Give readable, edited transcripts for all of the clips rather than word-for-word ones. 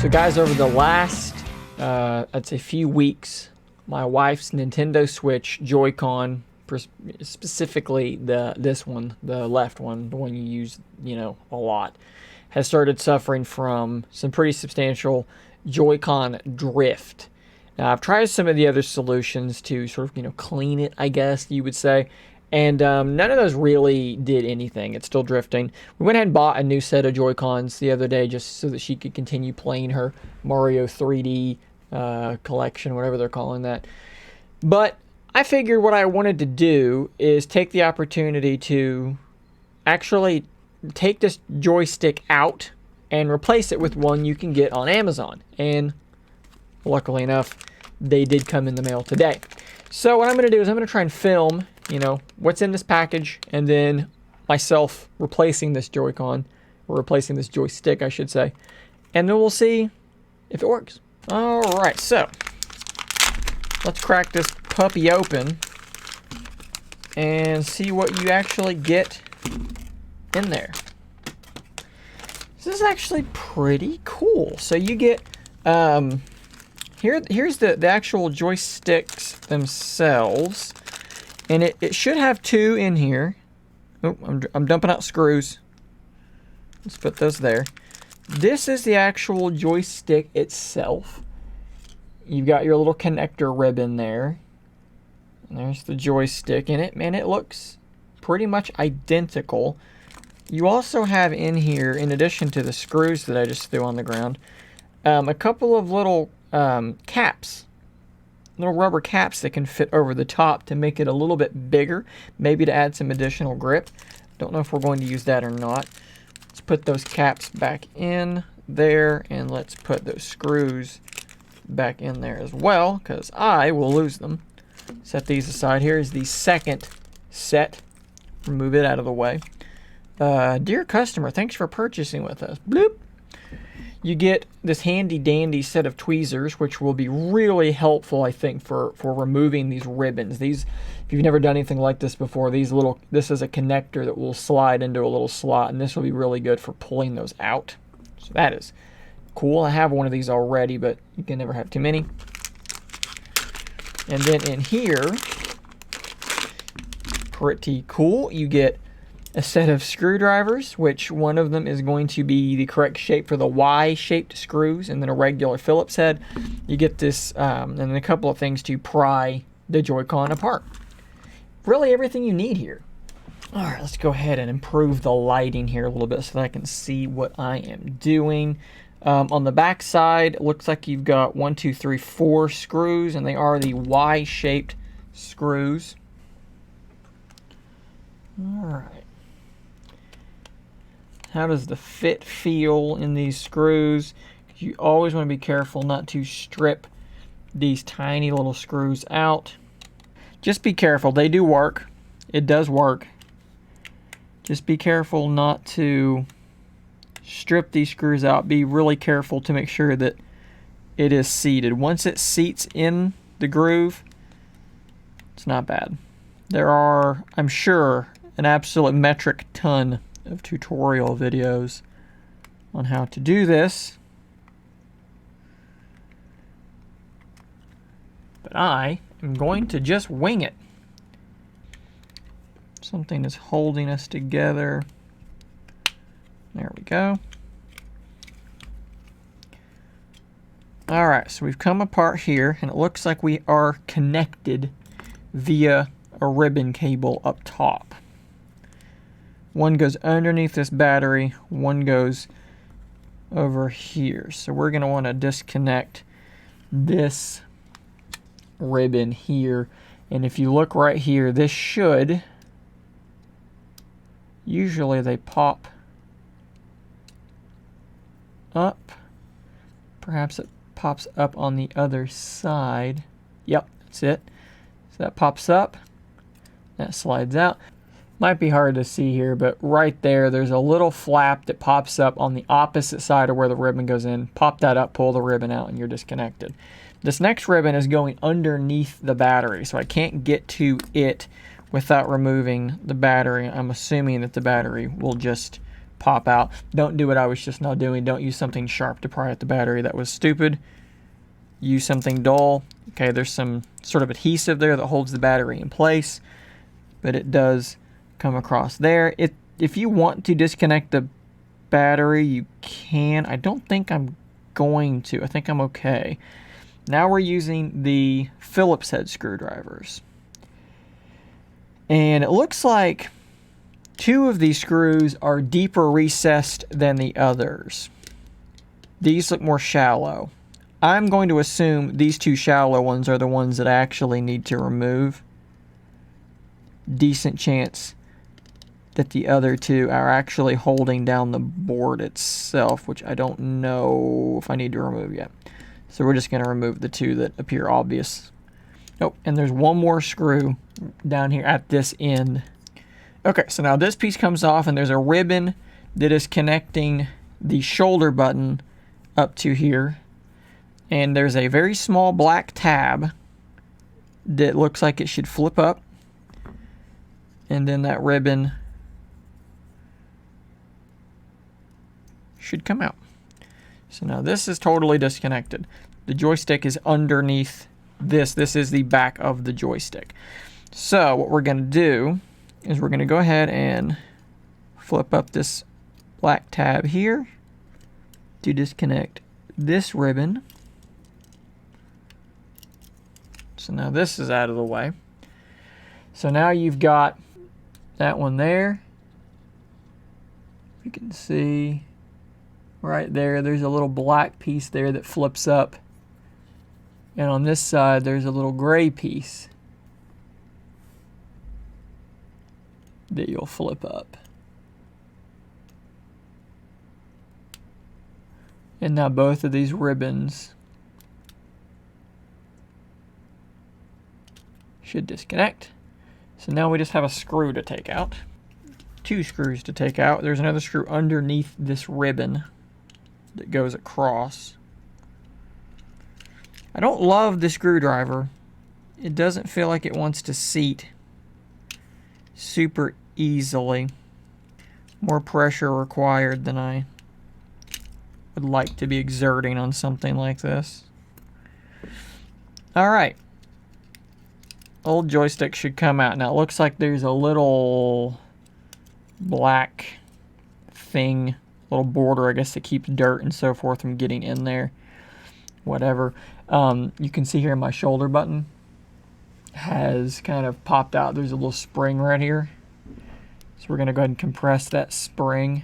So guys, over the last, I'd say few weeks, my wife's Nintendo Switch Joy-Con, specifically this one, the left one, the one you use, a lot, has started suffering from some pretty substantial Joy-Con drift. Now, I've tried some of the other solutions to sort of, clean it, I guess you would say. And none of those really did anything. It's still drifting. We went ahead and bought a new set of Joy-Cons the other day just so that she could continue playing her Mario 3D collection, whatever they're calling that. But I figured what I wanted to do is take the opportunity to actually take this joystick out and replace it with one you can get on Amazon. And luckily enough, they did come in the mail today. So what I'm going to do is I'm going to try and film what's in this package, and then myself replacing this Joy-Con, or replacing this joystick, I should say. And then we'll see if it works. All right, so let's crack this puppy open and see what you actually get in there. This is actually pretty cool. So you get, here's the actual joysticks themselves. And it should have two in here. Oh, I'm dumping out screws. Let's put those there. This is the actual joystick itself. You've got your little connector ribbon there. And there's the joystick in it. Man, it looks pretty much identical. You also have in here, in addition to the screws that I just threw on the ground, a couple of little caps. Little rubber caps that can fit over the top to make it a little bit bigger, maybe to add some additional grip. Don't know if we're going to use that or not. Let's put those caps back in there, and let's put those screws back in there as well, because I will lose them. Set these aside. Here is the second set. Remove it out of the way. Dear customer, thanks for purchasing with us. Bloop. You get this handy dandy set of tweezers, which will be really helpful, I think, for removing these ribbons. These, if you've never done anything like this before, this is a connector that will slide into a little slot, and this will be really good for pulling those out. So that is cool. I have one of these already, but you can never have too many. And then in here, pretty cool, you get a set of screwdrivers, which one of them is going to be the correct shape for the Y-shaped screws, and then a regular Phillips head. You get this, and then a couple of things to pry the Joy-Con apart. Really everything you need here. All right, let's go ahead and improve the lighting here a little bit so that I can see what I am doing. On the back side, it looks like you've got 1, 2, 3, 4 screws, and they are the Y-shaped screws. All right. How does the fit feel in these screws? You always want to be careful not to strip these tiny little screws out. Just be careful. They do work. It does work. Just be careful not to strip these screws out. Be really careful to make sure that it is seated. Once it seats in the groove, it's not bad. There are, I'm sure, an absolute metric ton of tutorial videos on how to do this, but I am going to just wing it. Something is holding us together. There we go. Alright, so we've come apart here, and it looks like we are connected via a ribbon cable up top. One goes underneath this battery, one goes over here. So we're going to want to disconnect this ribbon here. And if you look right here, this should, usually they pop up. Perhaps it pops up on the other side. Yep, that's it. So that pops up, that slides out. Might be hard to see here, but right there, there's a little flap that pops up on the opposite side of where the ribbon goes in. Pop that up, pull the ribbon out, and you're disconnected. This next ribbon is going underneath the battery, so I can't get to it without removing the battery. I'm assuming that the battery will just pop out. Don't do what I was just now doing. Don't use something sharp to pry at the battery. That was stupid. Use something dull. Okay, there's some sort of adhesive there that holds the battery in place, but it does come across there. If you want to disconnect the battery, you can. I don't think I'm going to. I think I'm okay. Now we're using the Phillips head screwdrivers. And it looks like 2 of these screws are deeper recessed than the others. These look more shallow. I'm going to assume these 2 shallow ones are the ones that I actually need to remove. Decent chance that the other 2 are actually holding down the board itself, which I don't know if I need to remove yet. So we're just going to remove the 2 that appear obvious. Oh, and there's one more screw down here at this end. Okay, so now this piece comes off, and there's a ribbon that is connecting the shoulder button up to here. And there's a very small black tab that looks like it should flip up. And then that ribbon should come out. So now this is totally disconnected. The joystick is underneath this. This is the back of the joystick. So what we're going to do is we're going to go ahead and flip up this black tab here to disconnect this ribbon. So now this is out of the way. So now you've got that one there. You can see right there, there's a little black piece there that flips up. And on this side, there's a little gray piece that you'll flip up. And now both of these ribbons should disconnect. So now we just have a screw to take out. 2 screws to take out. There's another screw underneath this ribbon that goes across. I don't love the screwdriver. It doesn't feel like it wants to seat super easily. More pressure required than I would like to be exerting on something like this. Alright. Old joystick should come out. Now it looks like there's a little black thing, little border, I guess, that keeps dirt and so forth from getting in there. Whatever. You can see here my shoulder button has kind of popped out. There's a little spring right here. So we're going to go ahead and compress that spring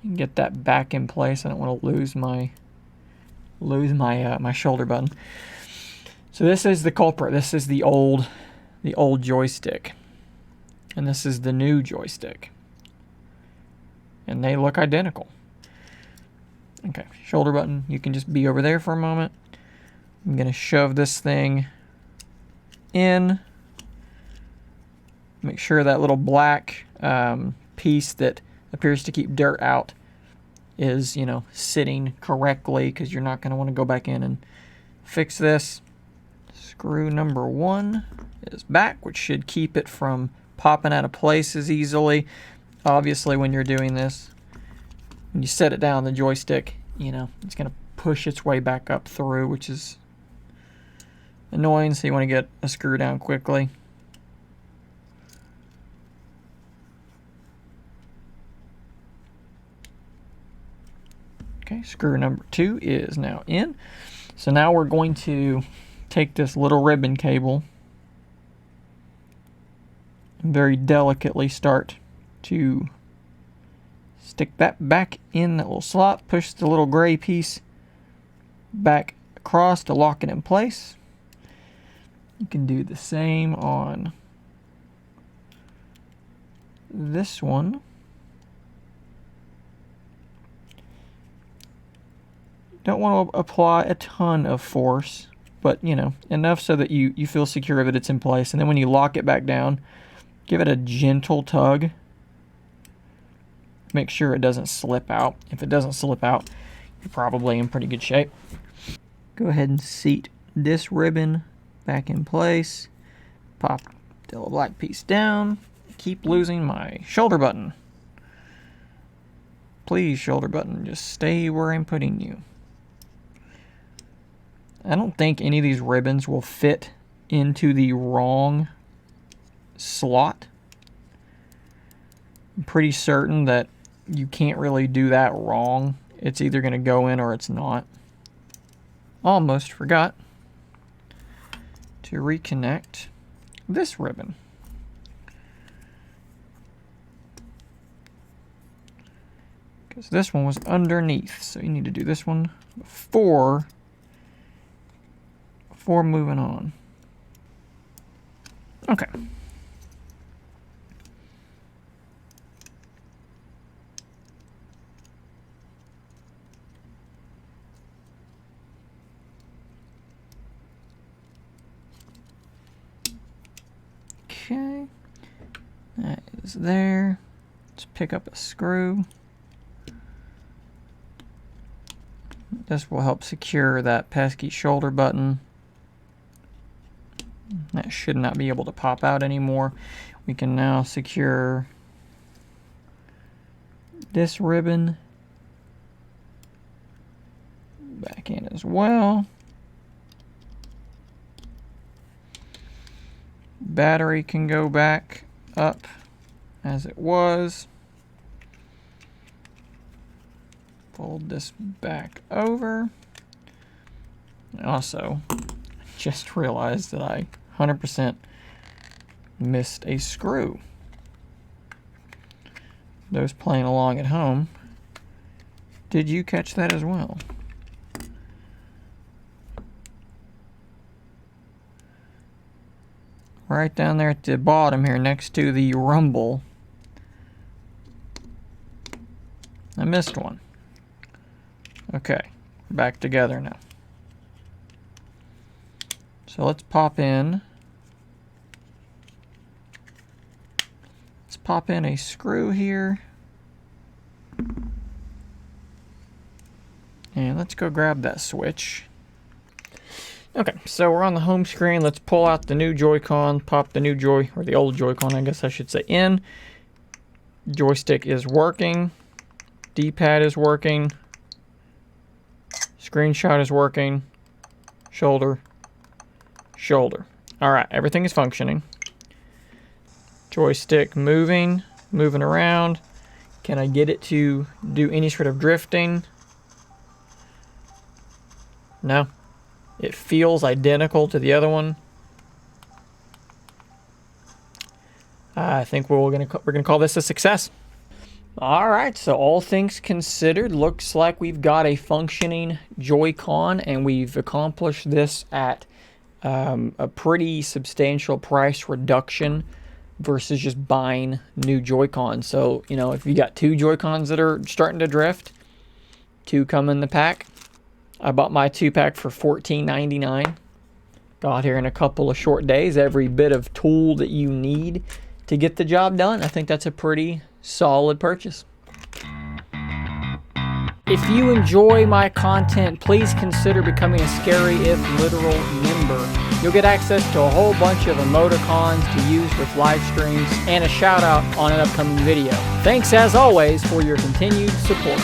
and get that back in place. I don't want to lose my shoulder button. So this is the culprit. This is the old joystick. And this is the new joystick. And they look identical. Okay, shoulder button. You can just be over there for a moment. I'm going to shove this thing in. Make sure that little black piece that appears to keep dirt out is, sitting correctly, because you're not going to want to go back in and fix this. Screw number 1 is back, which should keep it from popping out of place as easily. Obviously, when you're doing this, when you set it down, the joystick, it's going to push its way back up through, which is annoying, so you want to get a screw down quickly. Okay, screw number 2 is now in. So now we're going to take this little ribbon cable and very delicately start to stick that back in that little slot, push the little gray piece back across to lock it in place. You can do the same on this one. Don't want to apply a ton of force, but enough so that you feel secure that it's in place. And then when you lock it back down, give it a gentle tug. Make sure it doesn't slip out. If it doesn't slip out, you're probably in pretty good shape. Go ahead and seat this ribbon back in place. Pop the little black piece down. Keep losing my shoulder button. Please, shoulder button, just stay where I'm putting you. I don't think any of these ribbons will fit into the wrong slot. I'm pretty certain that you can't really do that wrong. It's either going to go in or it's not. Almost forgot to reconnect this ribbon. Because this one was underneath, so you need to do this one before moving on. Okay. Okay. That is there. Let's pick up a screw. This will help secure that pesky shoulder button. That should not be able to pop out anymore. We can now secure this ribbon back in as well. Battery can go back up as it was. Fold this back over. Also, just realized that I 100% missed a screw. Those playing along at home, did you catch that as well? Right down there at the bottom here next to the rumble. I missed one. Okay, back together now. So let's pop in. Let's pop in a screw here. And let's go grab that switch. Okay, so we're on the home screen. Let's pull out the new Joy-Con, pop the new or the old Joy-Con, I guess I should say, in. Joystick is working. D-pad is working. Screenshot is working. Shoulder. Shoulder. All right, everything is functioning. Joystick moving around. Can I get it to do any sort of drifting? No. It feels identical to the other one. I think we're gonna call this a success. All right, so all things considered, looks like we've got a functioning Joy-Con, and we've accomplished this at a pretty substantial price reduction versus just buying new Joy-Cons. So, you know, if you got two Joy-Cons that are starting to drift, two come in the pack. I bought my 2-pack for $14.99. Got here in a couple of short days. Every bit of tool that you need to get the job done. I think that's a pretty solid purchase. If you enjoy my content, please consider becoming a Scary If Literal member. You'll get access to a whole bunch of emoticons to use with live streams and a shout out on an upcoming video. Thanks as always for your continued support.